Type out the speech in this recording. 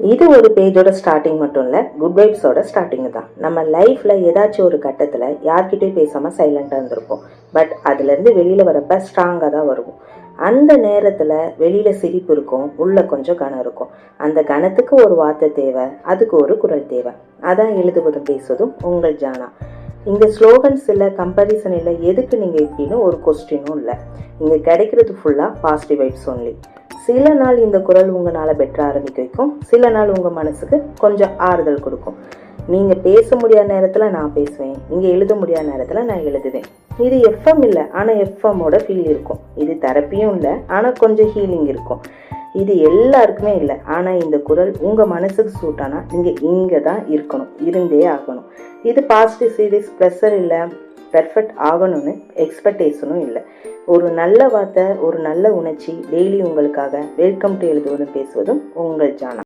இது ஒரு பேஜோட ஸ்டார்டிங் மட்டும் இல்லை, குட் வைப்ஸோட ஸ்டார்டிங் தான். நம்ம லைஃப்பில் ஏதாச்சும் ஒரு கட்டத்தில் யார்கிட்டையும் பேசாமல் சைலண்டாக இருந்திருப்போம். பட் அதுலேருந்து வெளியில் வரப்ப ஸ்ட்ராங்காக தான் வருவோம். அந்த நேரத்தில் வெளியில் சிரிப்பு இருக்கும், உள்ளே கொஞ்சம் கனம் இருக்கும். அந்த கணத்துக்கு ஒரு வார்த்தை தேவை, அதுக்கு ஒரு குரல் தேவை. அதான் எழுதுவதும் பேசுவதும் உங்கள் ஜானா. இங்கே ஸ்லோகன்ஸ் இல்லை, கம்பேரிசன் இல்லை, எதுக்கு நீங்கள் இப்படின்னு ஒரு கொஸ்டினும் இல்லை. இங்கே கிடைக்கிறது ஃபுல்லாக பாசிட்டிவ் வைப்ஸ் ஒன்லி. சில நாள் இந்த குரல் உங்களால் பெற்ற ஆரம்பிக்க வைக்கும், சில நாள் உங்கள் மனசுக்கு கொஞ்சம் ஆறுதல் கொடுக்கும். நீங்கள் பேச முடியாத நேரத்தில் நான் பேசுவேன், நீங்கள் எழுத முடியாத நேரத்தில் நான் எழுதுவேன். இது எஃப்எம் இல்லை, ஆனால் எஃப்எம்மோட ஃபீல் இருக்கும். இது தெரப்பியும் இல்லை, ஆனால் கொஞ்சம் ஹீலிங் இருக்கும். இது எல்லாருக்குமே இல்லை, ஆனால் இந்த குரல் உங்கள் மனசுக்கு சூட்டானா நீங்கள் இங்கே தான் இருக்கணும், இருந்தே ஆகணும். இது பாசிட்டிவ் சீரியஸ் ப்ரெஷர் இல்லை, பெர்ஃபெக்ட் ஆகணும்னு எக்ஸ்பெக்டேஷனும் இல்லை. ஒரு நல்ல வார்த்தை, ஒரு நல்ல உணர்ச்சி டெய்லி உங்களுக்காக. வெல்கம் டு எழுதுவதும் பேசுவதும் உங்கள் ஜானா.